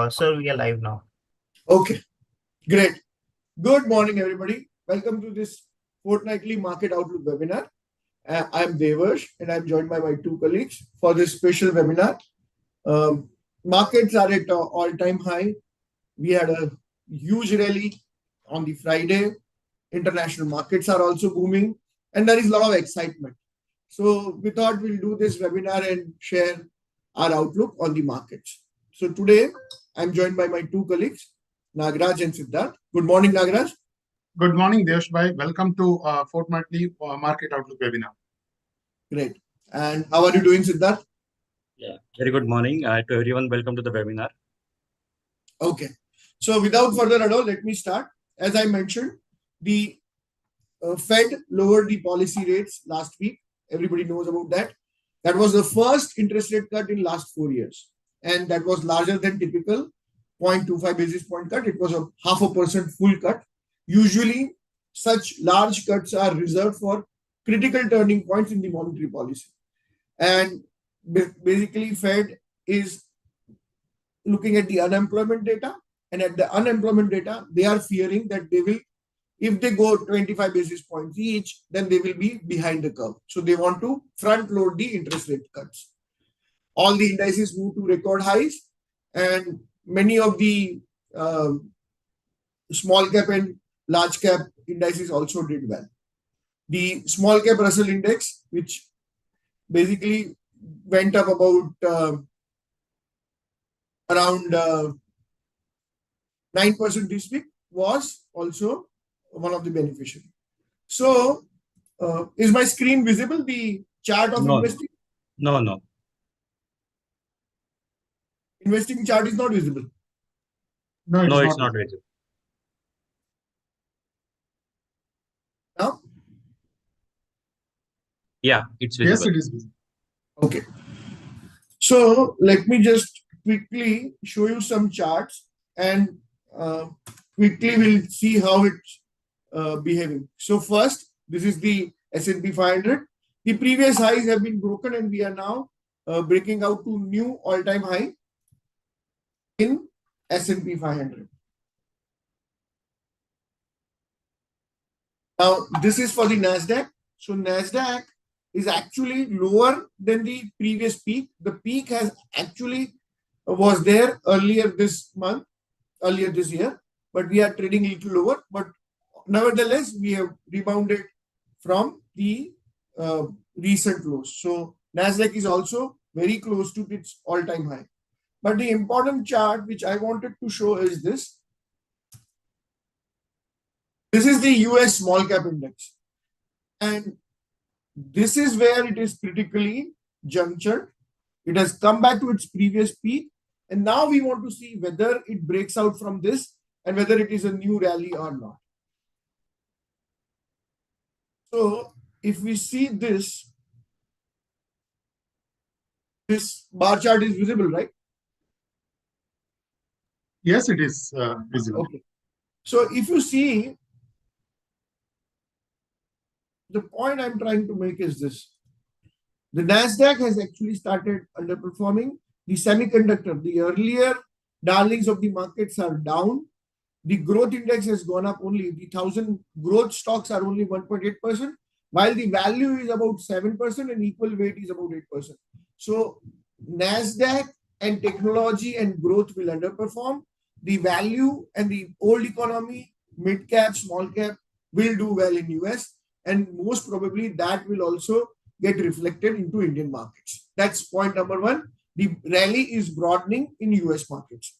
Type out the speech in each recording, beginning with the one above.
Sir, we are live now. Okay, great. Good morning, everybody. Welcome to this Fortnightly Market Outlook webinar. I'm Devarsh and I'm joined by my two colleagues for this special webinar. Um, Markets are at all-time high. We had a huge rally on the Friday. International markets are also booming and there is a lot of excitement. So we thought we'll do this webinar and share our outlook on the markets. So today I'm joined by my two colleagues, Nagaraj and Siddharth. Good morning, Nagaraj. Good morning, Deshpande. Welcome to Fortnightly Market Outlook webinar. Great. And how are you doing, Siddharth? Yeah, very good morning to everyone. Welcome to the webinar. Okay. So without further ado, let me start. As I mentioned, the Fed lowered the policy rates last week. Everybody knows about that. That was the first interest rate cut in last 4 years. And that was larger than typical 0.25 basis point cut. It was a 0.5% full cut. Usually, such large cuts are reserved for critical turning points in the monetary policy. And basically, Fed is looking at the unemployment data. And at the unemployment data, they are fearing that they will, if they go 25 basis points each, then they will be behind the curve. So they want to front load the interest rate cuts. All the indices move to record highs, and many of the small cap and large cap indices also did well. The small cap Russell index, which basically went up about around 9% this week, was also one of the beneficiaries. So, is my screen visible? The chart of investing? No. Investing chart is not visible. No, It's not visible. Now? Yeah, it's visible. Yes, it is visible. Okay. So let me just quickly show you some charts and quickly we'll see how it's behaving. So first, this is the S&P 500. The previous highs have been broken and we are now breaking out to new all-time high in S&P 500. Now, this is for the NASDAQ. So NASDAQ is actually lower than the previous peak. The peak has actually was there earlier this year, but we are trading a little lower. But nevertheless, we have rebounded from the recent lows. So NASDAQ is also very close to its all-time high. But the important chart which I wanted to show is this. This is the US small cap index. And this is where it is critically junctured. It has come back to its previous peak. And now we want to see whether it breaks out from this and whether it is a new rally or not. So if we see this bar chart is visible, right? Yes, it is visible. Okay. So if you see, the point I'm trying to make is this. The NASDAQ has actually started underperforming. The semiconductor, the earlier darlings of the markets are down. The growth index has gone up only. The 1,000 growth stocks are only 1.8%, while the value is about 7% and equal weight is about 8%. So NASDAQ and technology and growth will underperform. The value and the old economy, mid cap, small cap will do well in US. And most probably that will also get reflected into Indian markets. That's point number one. The rally is broadening in US markets.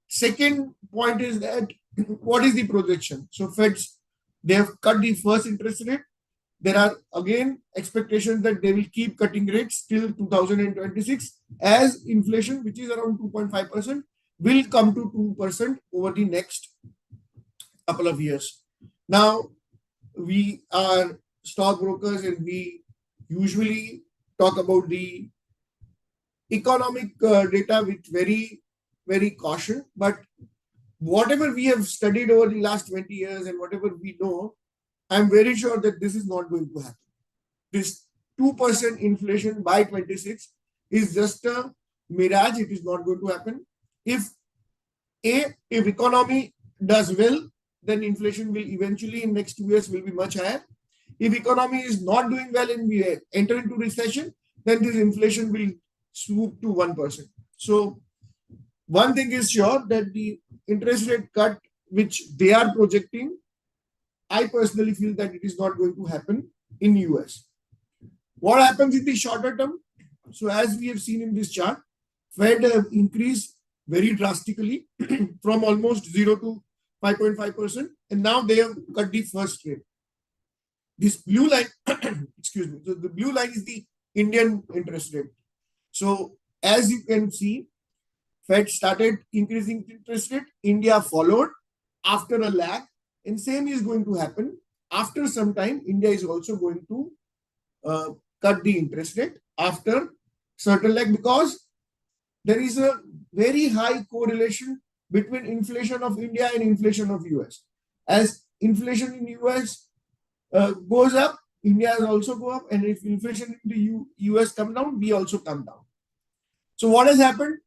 Second point is that what is the projection? So Feds, they have cut the first interest rate. There are again expectations that they will keep cutting rates till 2026 as inflation, which is around 2.5%, will come to 2% over the next couple of years. Now, we are stockbrokers and we usually talk about the economic data with very, very caution. But whatever we have studied over the last 20 years and whatever we know, I'm very sure that this is not going to happen. This 2% inflation by 26 is just a mirage. It is not going to happen. If If economy does well, then inflation will eventually in next 2 years will be much higher. If economy is not doing well and we enter into recession, then this inflation will swoop to 1%. So one thing is sure that the interest rate cut which they are projecting, I personally feel that it is not going to happen in US. What happens in the shorter term? So as we have seen in this chart, Fed have increased very drastically from almost 0 to 5.5%, and now they have cut the first rate. This blue line, excuse me, so the blue line is the Indian interest rate. So as you can see, Fed started increasing interest rate, India followed after a lag, and same is going to happen. After some time, India is also going to cut the interest rate after certain lag, because there is a very high correlation between inflation of India and inflation of US. As inflation in US goes up, India has also go up, and if inflation in the US come down, we also come down. So what has happened?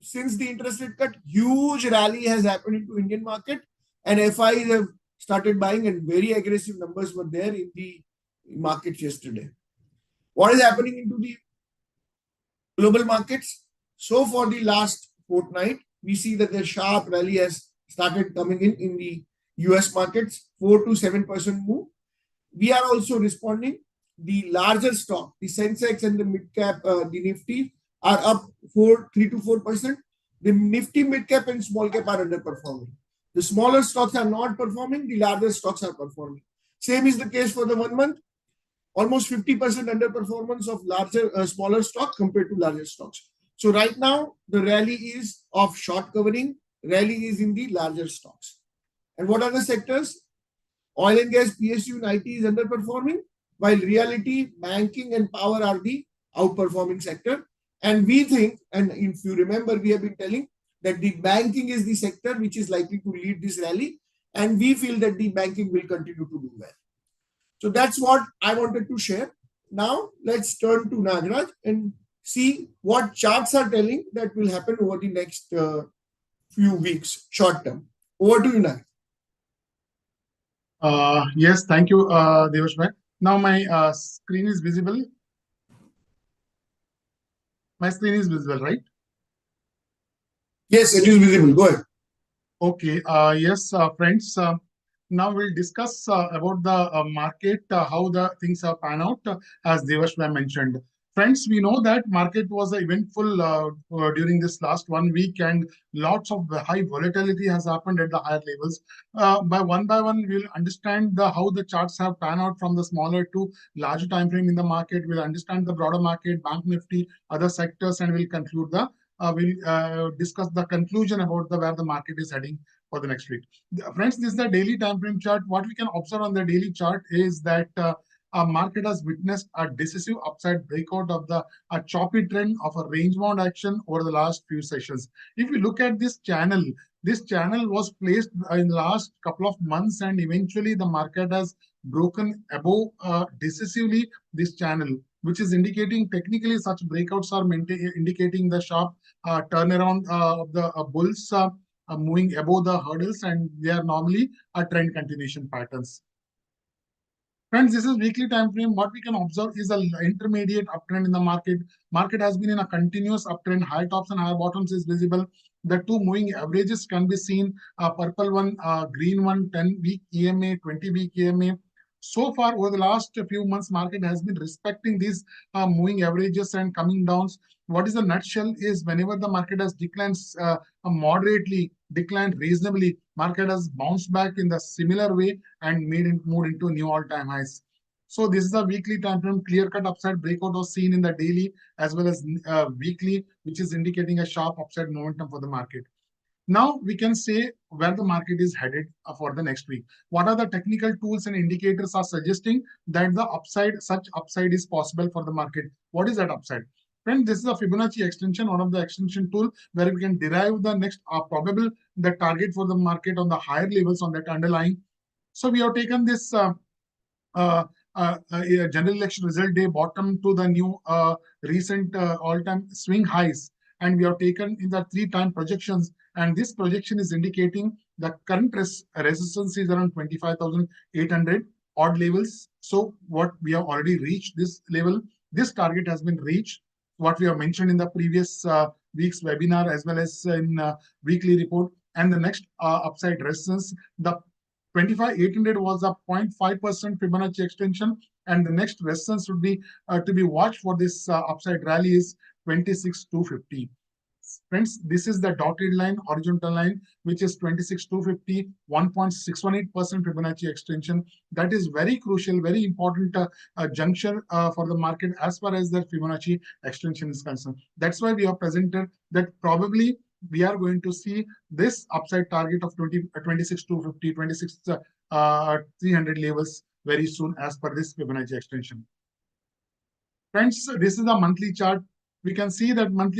Since the interest rate cut, huge rally has happened into Indian market, and FIs have started buying, and very aggressive numbers were there in the markets yesterday. What is happening into the global markets? So for the last fortnight, we see that the sharp rally has started coming in the US markets, 4 to 7% move. We are also responding. The larger stock, the Sensex and the mid cap, the Nifty are up 3 to 4%. The Nifty mid cap and small cap are underperforming. The smaller stocks are not performing. The larger stocks are performing. Same is the case for the 1 month. Almost 50% underperformance of smaller stock compared to larger stocks. So right now, the rally is of short covering. Rally is in the larger stocks. And what are the sectors? Oil and gas, PSU, and IT is underperforming, while realty, banking, and power are the outperforming sector. And we think, and if you remember, we have been telling that the banking is the sector which is likely to lead this rally. And we feel that the banking will continue to do well. So that's what I wanted to share. Now, let's turn to Nagaraj and see what charts are telling that will happen over the next few weeks, short term. Over to you, Nagaraj. Yes, thank you, Devarsh. Now my screen is visible. My screen is visible, right? Yes, it is visible. Go ahead. Okay. Yes, friends. Now we'll discuss about the market, how the things are pan out, as Devarsh mentioned. Friends, we know that market was eventful during this last 1 week, and lots of high volatility has happened at the higher levels. By one, we'll understand how the charts have pan out from the smaller to larger time frame in the market. We'll understand the broader market, Bank Nifty, other sectors, and we'll conclude we'll discuss the conclusion about where the market is heading for the next week. Friends, this is the daily time frame chart. What we can observe on the daily chart is that our market has witnessed a decisive upside breakout of a choppy trend of a range-bound action over the last few sessions. If you look at this channel was placed in the last couple of months, and eventually the market has broken above decisively this channel, which is indicating technically such breakouts are indicating the sharp turnaround of the bulls moving above the hurdles, and they are normally a trend continuation patterns. Friends, this is weekly time frame. What we can observe is an intermediate uptrend in the market. Market has been in a continuous uptrend. High tops and high bottoms is visible. The two moving averages can be seen. Purple one, green one, 10-week EMA, 20-week EMA. So far, over the last few months, market has been respecting these moving averages and coming down. What is the nutshell is whenever the market has declined moderately, declined reasonably, market has bounced back in the similar way and moved into new all-time highs. So this is a weekly time frame. Clear-cut upside breakout was seen in the daily as well as weekly, which is indicating a sharp upside momentum for the market. Now we can say where the market is headed for the next week. What are the technical tools and indicators are suggesting that such upside is possible for the market? What is that upside? Friend, this is a Fibonacci extension, one of the extension tool where we can derive the next probable the target for the market on the higher levels on that underlying. So we have taken this general election result day bottom to the new recent all-time swing highs. and we have taken in the 3-time projections, and this projection is indicating the current resistance is around 25,800 odd levels. So what we have already reached this level, this target has been reached. What we have mentioned in the previous week's webinar as well as in weekly report, and the next upside resistance, the 25,800 was a 0.5% Fibonacci extension, and the next resistance would be to be watched for this upside rally is 26,250. Friends, this is the dotted line, horizontal line, which is 26,250, 1.618% Fibonacci extension. That is very crucial, very important juncture for the market as far as the Fibonacci extension is concerned. That's why we have presented that probably we are going to see this upside target of 26,250, 26,300 levels very soon as per this Fibonacci extension. Friends, this is the monthly chart. We can see that on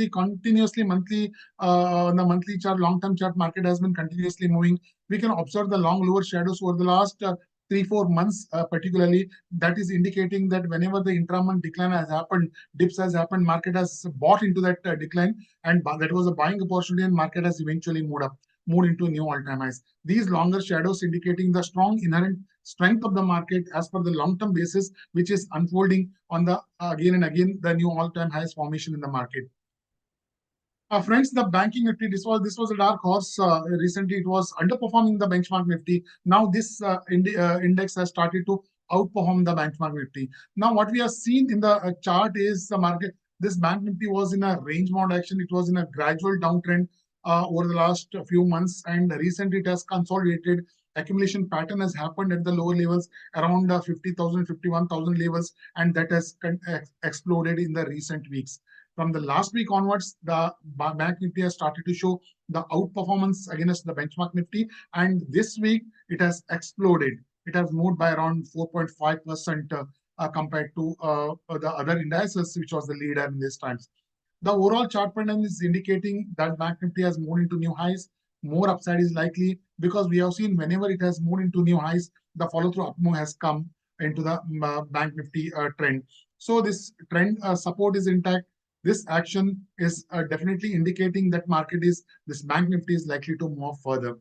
the monthly chart, long-term chart, market has been continuously moving. We can observe the long lower shadows over the last 3-4 months, particularly. That is indicating that whenever the intra-month decline has happened, dips has happened, market has bought into that decline, and that was a buying opportunity, and market has eventually moved into new all-time highs. These longer shadows indicating the strong inherent strength of the market as per the long-term basis, which is unfolding on the again and again the new all-time highs formation in the market. Friends, the banking Nifty, this was a dark horse. Recently, it was underperforming the benchmark Nifty. Now this index has started to outperform the benchmark Nifty. Now what we have seen in the chart is the market. This bank Nifty was in a range bound action. It was in a gradual downtrend over the last few months, and recently it has consolidated. Accumulation pattern has happened at the lower levels around 50,000, 51,000 levels, and that has exploded in the recent weeks. From the last week onwards, the Bank Nifty has started to show the outperformance against the benchmark Nifty, and this week it has exploded. It has moved by around 4.5% compared to the other indices, which was the leader in these times. The overall chart pattern is indicating that Bank Nifty has moved into new highs. More upside is likely because we have seen whenever it has moved into new highs, the follow-through up move has come into the Bank Nifty trend. So this trend support is intact. This action is definitely indicating that this Bank Nifty is likely to move further.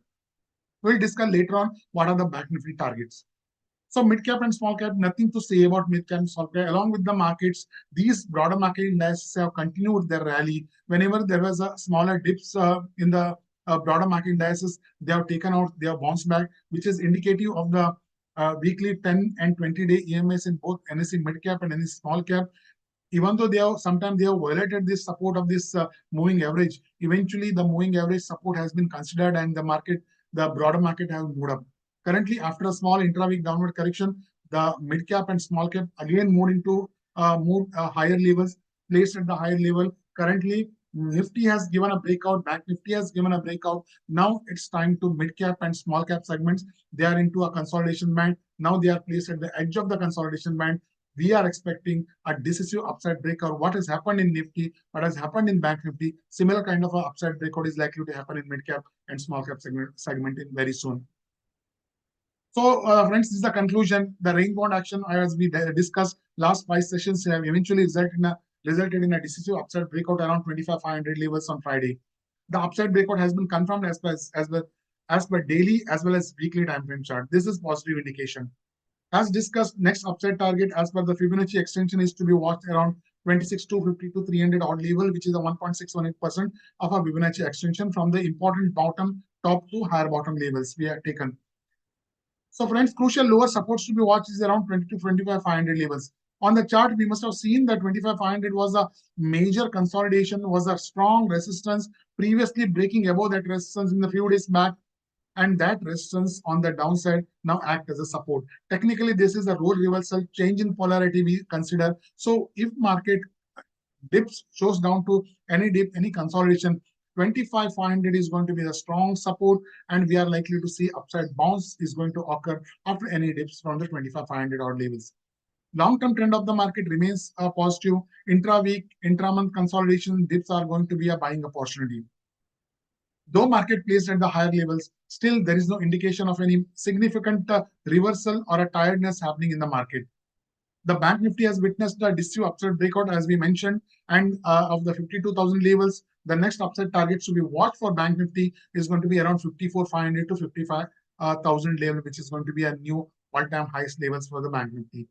We'll discuss later on what are the Bank Nifty targets. So mid cap and small cap, nothing to say about mid cap and small cap. Along with the markets, these broader market indices have continued their rally. Whenever there was a smaller dips in the broader market indices, they have taken out, they have bounced back, which is indicative of the weekly 10 and 20-day EMAs in both NSE mid cap and NSE small cap. Even though sometimes they have violated this support of this moving average, eventually the moving average support has been considered, and the broader market has moved up. Currently, after a small intra-week downward correction, the mid cap and small cap again moved into higher levels, placed at the higher level. Currently, Nifty has given a breakout, Bank Nifty has given a breakout. Now it's time to mid cap and small cap segments. They are into a consolidation band. Now they are placed at the edge of the consolidation band. We are expecting a decisive upside breakout. What has happened in Nifty, what has happened in Bank Nifty, similar kind of an upside breakout is likely to happen in mid cap and small cap segment in very soon. So, friends, this is the conclusion. The range bound action, as we discussed last 5 sessions, have eventually resulted in a decisive upside breakout around 25,500 levels on Friday. The upside breakout has been confirmed as per daily as well as weekly time frame chart. This is positive indication. As discussed, next upside target as per the Fibonacci extension is to be watched around 26,250 to 300 odd level, which is a 1.618% of a Fibonacci extension from the important top to higher bottom levels we have taken. So friends, crucial lower supports to be watched is around 20 to 25,500 levels. On the chart, we must have seen that 25,500 was a major consolidation, was a strong resistance, previously breaking above that resistance in the few days back, and that resistance on the downside now act as a support. Technically, this is a role reversal, change in polarity we consider. So if market dips, shows down to any dip, any consolidation, 25,500 is going to be the strong support, and we are likely to see upside bounce is going to occur after any dips from the 25,500 odd levels. Long-term trend of the market remains positive. Intra-week, intra-month consolidation dips are going to be a buying opportunity. Though market placed at the higher levels, still there is no indication of any significant reversal or a tiredness happening in the market. The Bank Nifty has witnessed a decisive upside breakout, as we mentioned, and of the 52,000 levels, the next upside target to be watched for Bank Nifty is going to be around 54,500 to 55,000 level, which is going to be a new all-time highest levels for the Bank Nifty.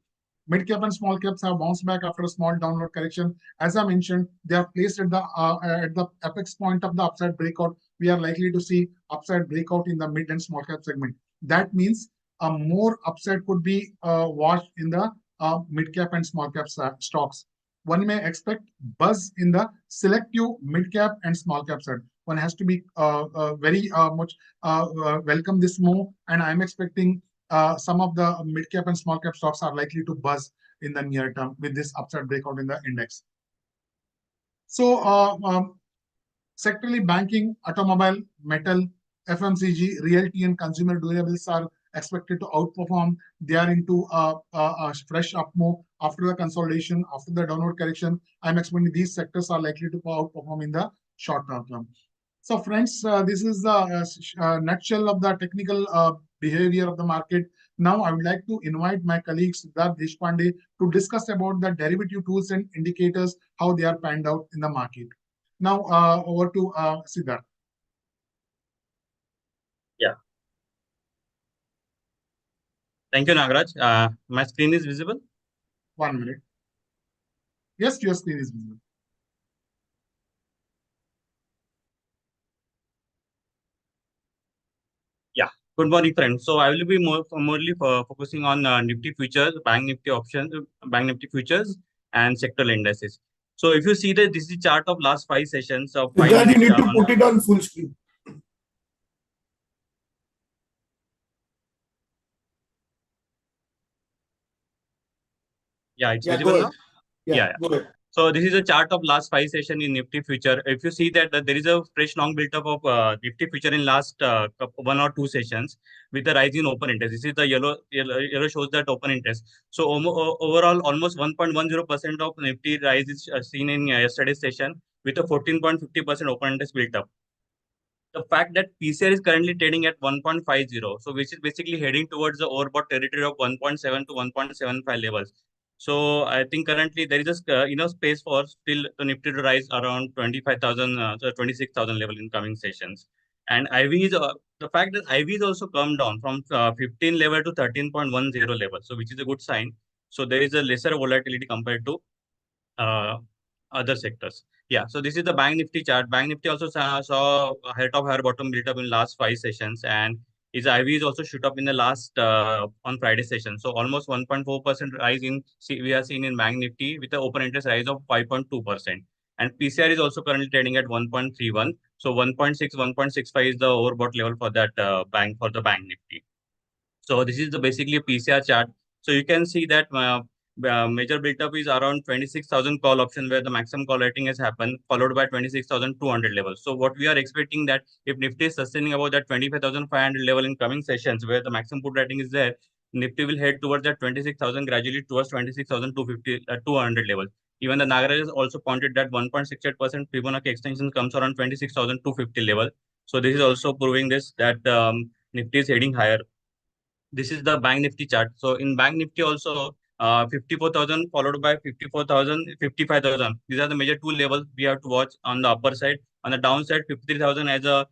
Mid cap and small caps have bounced back after a small downward correction. As I mentioned, they are placed at the apex point of the upside breakout. We are likely to see upside breakout in the mid and small cap segment. That means a more upside could be watched in the mid cap and small cap stocks. One may expect buzz in the selective mid cap and small cap side. One has to be very much welcome this move, and I'm expecting some of the mid cap and small cap stocks are likely to buzz in the near term with this upside breakout in the index. So, sectorally, banking, automobile, metal, FMCG, realty, and consumer durables are expected to outperform. They are into a fresh up move after the consolidation, after the downward correction. I'm expecting these sectors are likely to outperform in the short term. So, friends, this is the nutshell of the technical behavior of the market. Now, I would like to invite my colleague Siddharth Deshpande to discuss about the derivative tools and indicators, how they are panned out in the market. Now, over to Siddharth. Yeah. Thank you, Nagaraj. My screen is visible? 1 minute. Yes, your screen is visible. Yeah. Good morning, friends. So I will be morely focusing on Nifty futures, Bank Nifty options, Bank Nifty futures, and sectoral indices. So if you see that this is the chart of last 5 sessions of 5 Siddharth, you minutes. need to put it on full screen. Yeah, it's Yeah, visible go now. ahead. Yeah, go ahead. So this is a chart of last 5 session in Nifty future. If you see that there is a fresh long built up of Nifty future in last 1 or 2 sessions with the rise in open interest. This is the yellow shows that open interest. So overall, almost 1.10% of Nifty rise is seen in yesterday's session with a 14.50% open interest built up. The fact that PCR is currently trading at 1.50, so which is basically heading towards the overbought territory of 1.7 to 1.75 levels. So I think currently there is a enough space for still the Nifty to rise around 25,000, 26,000 level in coming sessions. And IV is the fact that IV is also come down from 15 level to 13.10 level, so which is a good sign. So there is a lesser volatility compared to uh, other sectors. Yeah, so this is the Bank Nifty chart. Bank Nifty also saw a head of higher bottom built up in last 5 sessions, and its IV is also shoot up in the last on Friday session. So almost 1.4% rise in we are seeing in Bank Nifty with the open interest rise of 5.2%. And PCR is also currently trading at 1.31. So 1.6, 1.65 is the overbought level for that bank for the Bank Nifty. So this is the basically a PCR chart. So you can see that major build-up is around 26,000 call option where the maximum call rating has happened, followed by 26,200 levels. So what we are expecting that if Nifty is sustaining about that 25,500 level in coming sessions where the maximum put rating is there, Nifty will head towards that 26,000 gradually towards 26,250, 200 level. Even the Nagaraj has also pointed that 1.68% Fibonacci extension comes around 26,250 level. So this is also proving this that Nifty is heading higher. This is the Bank Nifty chart. So in Bank Nifty also, 54,000 followed by 54,000, 55,000. These are the major two levels we have to watch on the upper side. On the downside, 53,000 as a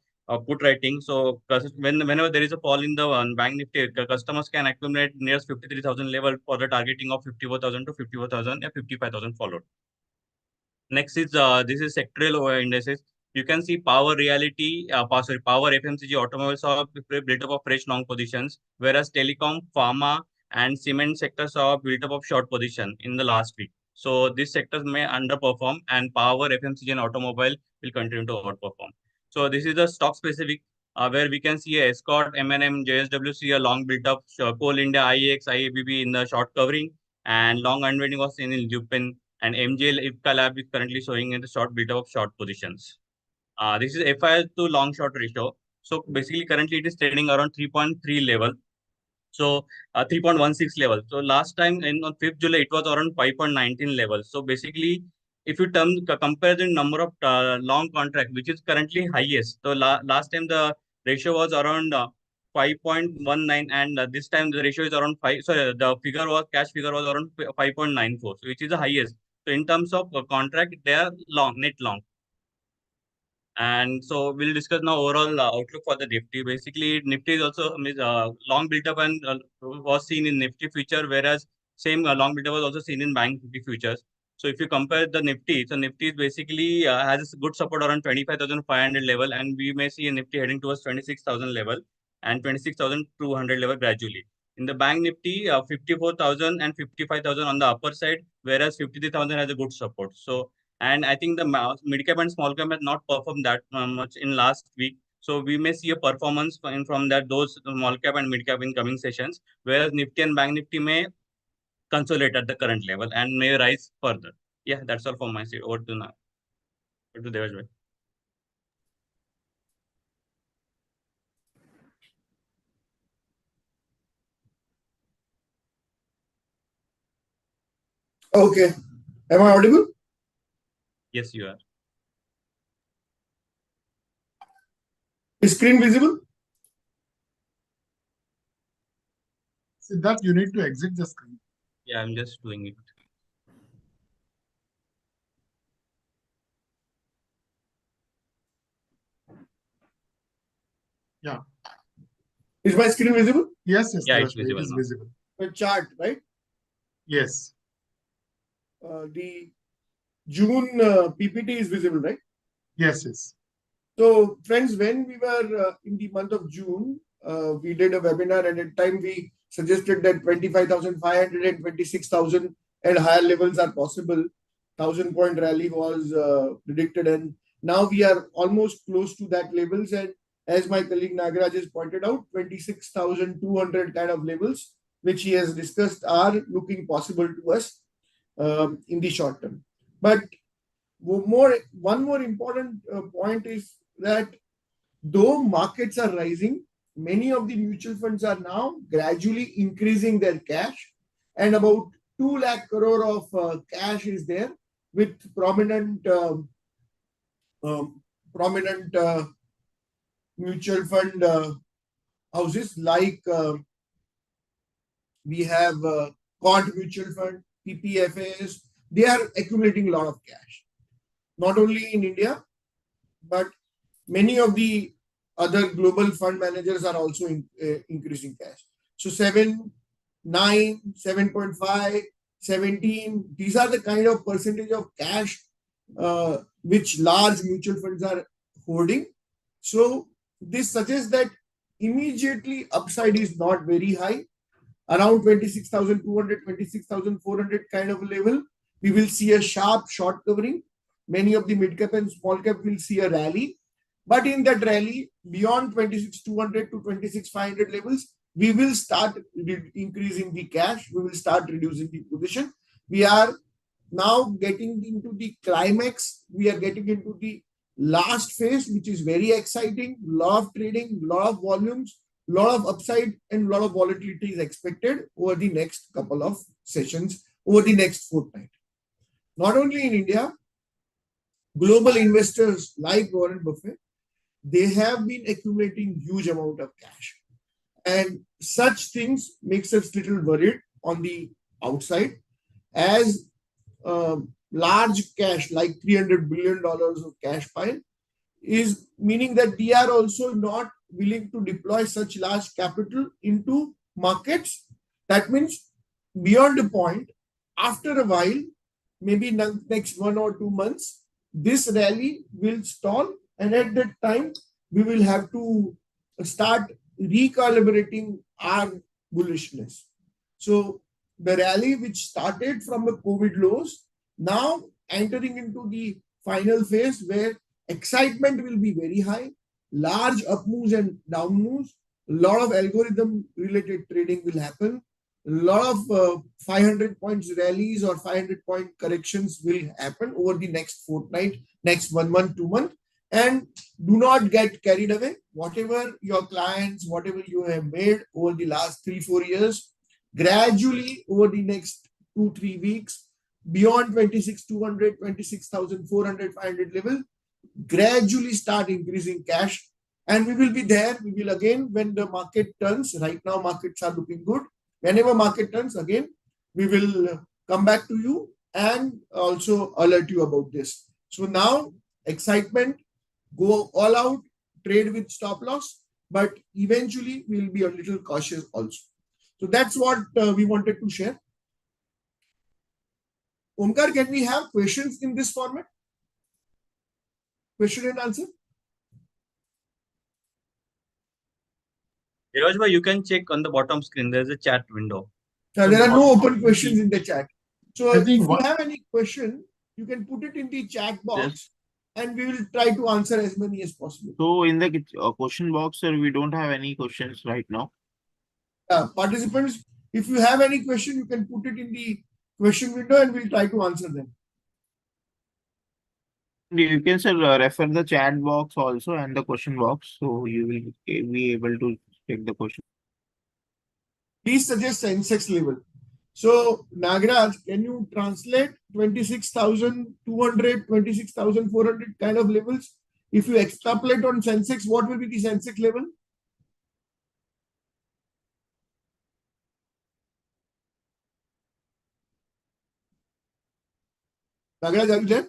put rating. So whenever there is a fall in the Bank Nifty, customers can accumulate near 53,000 level for the targeting of 54,000 to 54,000 and 55,000 followed. Next is this is sectoral indices. You can see power reality, power FMCG automobile saw built up of fresh long positions, whereas telecom, pharma, and cement sector saw built up of short position in the last week. So these sectors may underperform, and power, FMCG, and automobile will continue to outperform. So this is the stock specific, where we can see a Escort, M&M, JSW see a long built up, Coal India, IEX, IABB in the short covering, and long unwinding was seen in Lupin, and MJL IPCA Lab is currently showing in the short bit of short positions. This is FIS to long short ratio. So basically, currently it is trading around 3.3 level. So 3.16 level. So last time on 5th July, it was around 5.19 level. So basically, if you compare the number of long contract, which is currently highest. So last time the ratio was around 5.19, and this time the ratio is around 5. Sorry, the figure was cash figure was around 5.94, so which is the highest. So in terms of contract, they are long, net long. And so we'll discuss now overall outlook for the Nifty. Basically, Nifty is also long built up and was seen in Nifty future, whereas same long build up was also seen in Bank Nifty futures. So if you compare the Nifty, so Nifty is basically has a good support around 25,500 level, and we may see a Nifty heading towards 26,000 level and 26,200 level gradually. In the Bank Nifty, 54,000 and 55,000 on the upper side, whereas 53,000 has a good support. So and I think the mid cap and small cap has not performed that much in last week. So we may see a performance from that those small cap and mid cap in coming sessions, whereas Nifty and Bank Nifty may consolidate at the current level and may rise further. Yeah, that's all from my side. Over to now. Over to Devarsh. Okay. Am I audible? Yes, you are. Is screen visible? Siddharth, you need to exit the screen. Yeah, I'm just doing it. Yeah. Is my screen visible? Yes, yes, Yeah, Devarsh, it's visible it is now. visible. The chart, right? Yes. The June PPT is visible, right? Yes, yes. So, friends, when we were in the month of June, we did a webinar, and at the time we suggested that 25,500 and 26,000 and higher levels are possible. 1,000-point rally was predicted, and now we are almost close to that levels. And as my colleague Nagaraj has pointed out, 26,200 kind of levels, which he has discussed, are looking possible to us in the short term. But one more important point is that though markets are rising, many of the mutual funds are now gradually increasing their cash, and about 2 lakh crore of cash is there with prominent mutual fund houses like we have Quant Mutual Fund, PPFAs. They are accumulating a lot of cash, not only in India, but many of the other global fund managers are also increasing cash. So 7, 9, 7.5, 17, these are the kind of percentage of cash which large mutual funds are holding. So this suggests that immediately upside is not very high. Around 26,200, 26,400 kind of level, we will see a sharp short covering. Many of the mid cap and small cap will see a rally. But in that rally, beyond 26,200 to 26,500 levels, we will start increasing the cash. We will start reducing the position. We are now getting into the climax. We are getting into the last phase, which is very exciting. Lot of trading, lot of volumes, lot of upside, and lot of volatility is expected over the next couple of sessions, over the next fortnight. Not only in India, global investors like Warren Buffett, they have been accumulating huge amount of cash, and such things makes us little worried on the outside, as large cash like $300 billion of cash pile is meaning that we are also not willing to deploy such large capital into markets. That means beyond a point, after a while, maybe next 1 or 2 months, this rally will stall, and at that time, we will have to start recalibrating our bullishness. So the rally which started from the COVID lows, now entering into the final phase where excitement will be very high, large up moves and down moves, a lot of algorithm related trading will happen, a lot of 500 points rallies or 500-point corrections will happen over the next fortnight, next 1 month, 2 months. And do not get carried away. Whatever your clients, whatever you have made over the last 3-4 years, gradually over the next 2-3 weeks, beyond 26,200, 26,400, 500 level, gradually start increasing cash And we will be there. We will again, when the market turns, right now markets are looking good. Whenever market turns again, we will come back to you and also alert you about this. So now excitement, go all out, trade with stop loss, but eventually we'll be a little cautious also. So that's what we wanted to share. Omkar, can we have questions in this format? Question and answer? Devarsh bhai, you can check on the bottom screen. There's a chat window. There are no open questions in the chat. So I if think you have any question, you can put it in the chat box and we will try to answer as many as possible. So in the question box, sir, we don't have any questions right now. Participants, if you have any question, you can put it in the question window and we'll try to answer them. You can, sir, refer the chat box also and the question box, so you will be able to check the question. Please suggest Sensex level. So, Nagaraj, can you translate 26,200, 26,400 kind of levels? If you extrapolate on Sensex, what will be the Sensex level? Nagaraj, are you there?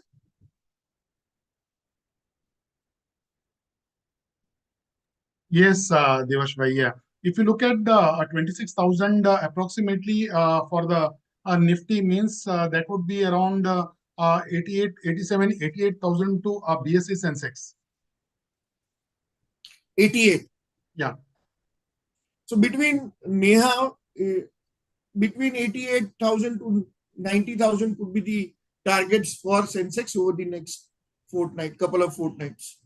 yes, Devash bhai, yeah. If you look at the 26,000 approximately for the Nifty means that would be around 88, 87, 88,000 to BSE Sensex. 88. Yeah. So between Neha, between 88,000 to 90,000 could be the targets for Sensex over the next couple of fortnights.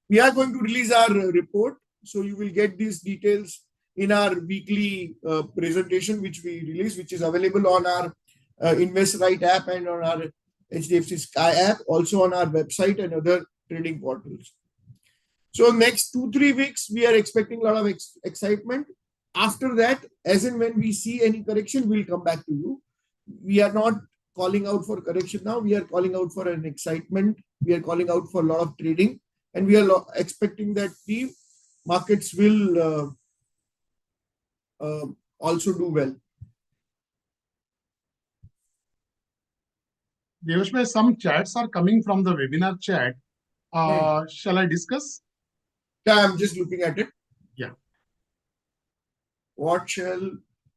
We are going to release our report, so you will get these details in our weekly presentation, which we release, which is available on our InvestRight app and on our HDFC Sky app, also on our website and other trading portals. So next 2-3 weeks, we are expecting a lot of excitement. After that, as and when we see any correction, we'll come back to you. We are not calling out for correction now. We are calling out for an excitement. We are calling out for a lot of trading. And we are expecting that the markets will also do well. Devash bhai, some chats are coming from the webinar chat. Shall I discuss? Yeah, I'm just looking at it. Yeah. What shall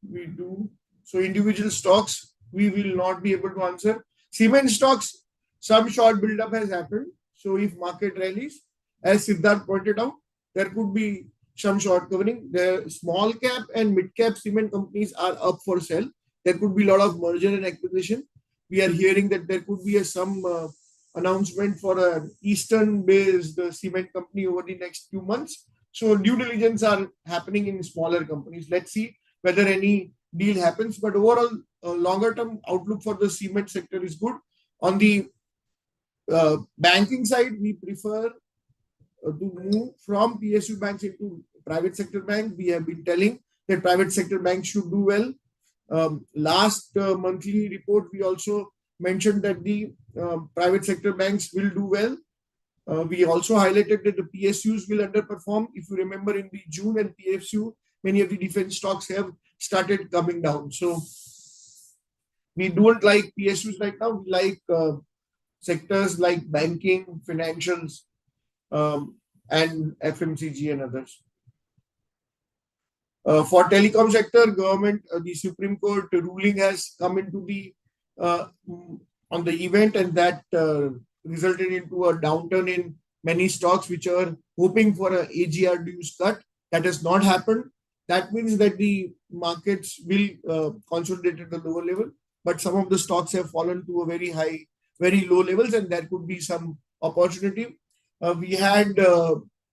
we do? So individual stocks, we will not be able to answer. Cement stocks, some short build-up has happened. So if market rallies, as Siddharth pointed out, there could be some short covering. The small cap and mid cap cement companies are up for sale. There could be a lot of merger and acquisition. We are hearing that there could be some announcement for an Eastern-based cement company over the next few months. So due diligence are happening in smaller companies. Let's see whether any deal happens. But overall, longer-term outlook for the cement sector is good. On the banking side, we prefer to move from PSU banks into private sector banks. We have been telling that private sector banks should do well. Last monthly report, we also mentioned that the private sector banks will do well. We also highlighted that the PSUs will underperform. If you remember in the June and PSU, many of the defense stocks have started coming down. So we don't like PSUs right now. We like sectors like banking, financials, and FMCG and others. For telecom sector, government, the Supreme Court ruling has come into the on the event, and that resulted into a downturn in many stocks which are hoping for a AGR dues cut. That has not happened. That means that the markets will consolidate at the lower level, but some of the stocks have fallen to a very high, very low levels, and there could be some opportunity. We had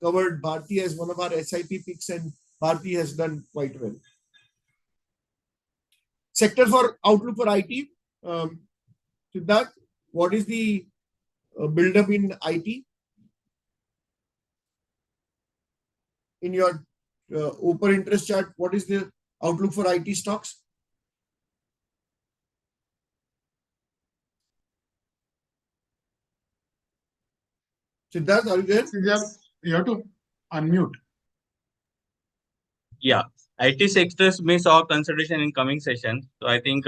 covered Bharti as one of our SIP picks, and Bharti has done quite well. Sector for outlook for IT. Siddharth, what is the build-up in IT? In your open interest chart, what is the outlook for IT stocks? Siddharth, are you there? You have to unmute. Yeah, IT sectors may saw consolidation in coming session. So I think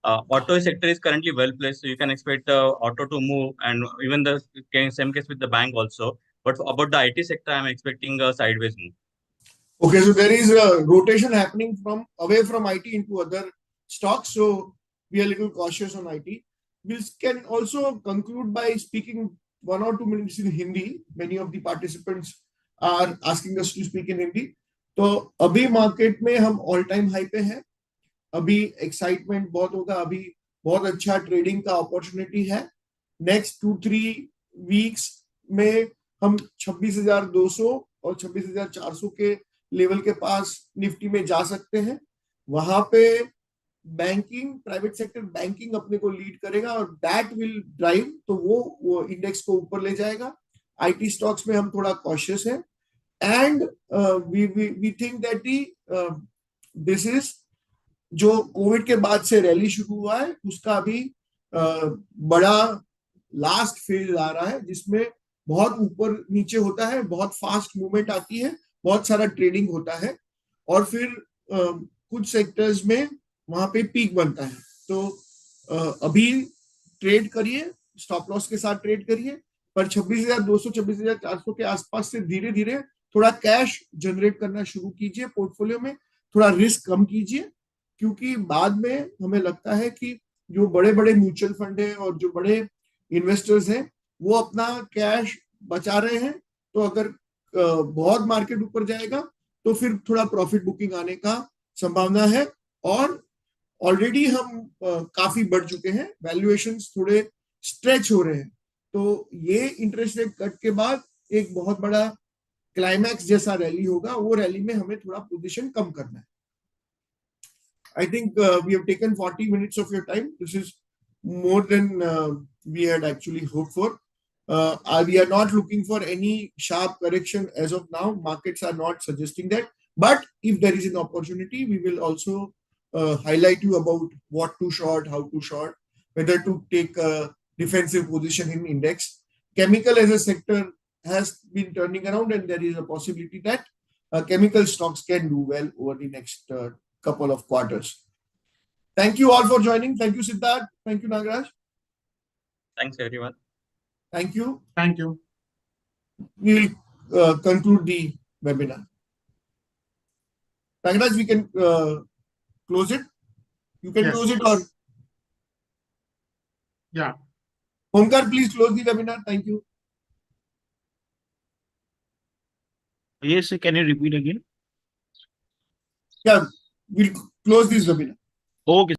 auto sector is currently well placed. So you can expect auto to move, and even the same case with the bank also. But about the IT sector, I'm expecting a sideways move. Okay, so there is a rotation happening from away from IT into other stocks. So we are a little cautious on IT. We can also conclude by speaking 1 or 2 minutes in Hindi. Many of the participants are asking us to speak in Hindi. तो अभी market में हम all time high पे हैं. अभी excitement बहुत होगा. अभी बहुत अच्छा ट्रेडिंग का अपॉर्चुनिटी है. नेक्स्ट 2-3 वीक्स में हम 26,200 और 26,400 के लेवल के पास निफ्टी में जा सकते हैं. वहां पे बैंकिंग, प्राइवेट सेक्टर बैंकिंग अपने को लीड करेगा और दैट विल ड्राइव, तो वो इंडेक्स को ऊपर ले जाएगा. आईटी स्टॉक्स में हम थोड़ा कॉशियस हैं. And we think that this is जो कोविड के बाद से रैली शुरू हुआ है उसका अभी बड़ा लास्ट फेज आ रहा है, जिसमें बहुत ऊपर नीचे होता है, बहुत फास्ट मूवमेंट आती है, बहुत सारा ट्रेडिंग होता है और फिर कुछ सेक्टर्स में वहां पे पीक बनता है. तो अभी ट्रेड करिए, स्टॉप लॉस के साथ ट्रेड करिए, पर 26,200 26,400 के आसपास से धीरे धीरे थोड़ा कैश जनरेट करना शुरू कीजिए पोर्टफोलियो में. थोड़ा रिस्क कम कीजिए, क्योंकि बाद में हमें लगता है कि जो बड़े बड़े म्यूचुअल फंड है और जो बड़े इन्वेस्टर्स हैं वो अपना कैश बचा रहे हैं. तो अगर बहुत मार्केट ऊपर जाएगा तो फिर थोड़ा प्रॉफिट बुकिंग आने का संभावना है. और ऑलरेडी हम काफी बढ़ चुके हैं, वैल्यूएशंस थोड़े स्ट्रेच हो रहे हैं. तो ये इंटरेस्ट रेट कट के बाद एक बहुत बड़ा क्लाइमैक्स जैसा रैली होगा. वो रैली में हमें थोड़ा पोजीशन कम करना है. I think we have taken 40 minutes of your time. This is more than we had actually hoped for. We are not looking for any sharp correction as of now. Markets are not suggesting that. But if there is an opportunity, we will also highlight you about what to short, how to short, whether to take a defensive position in index. Chemical as a sector has been turning around, and there is a possibility that chemical stocks can do well over the next couple of quarters. Thank you all for joining. Thank you, Siddharth. Thank you, Nagaraj. Thanks, everyone. Thank you. Thank you. We will conclude the webinar. Nagaraj, we can close it. You can Yes. close it, or Yeah. Omkar, please close the webinar. Thank you. Yes, can you repeat again? Yeah, we'll close this webinar. Okay.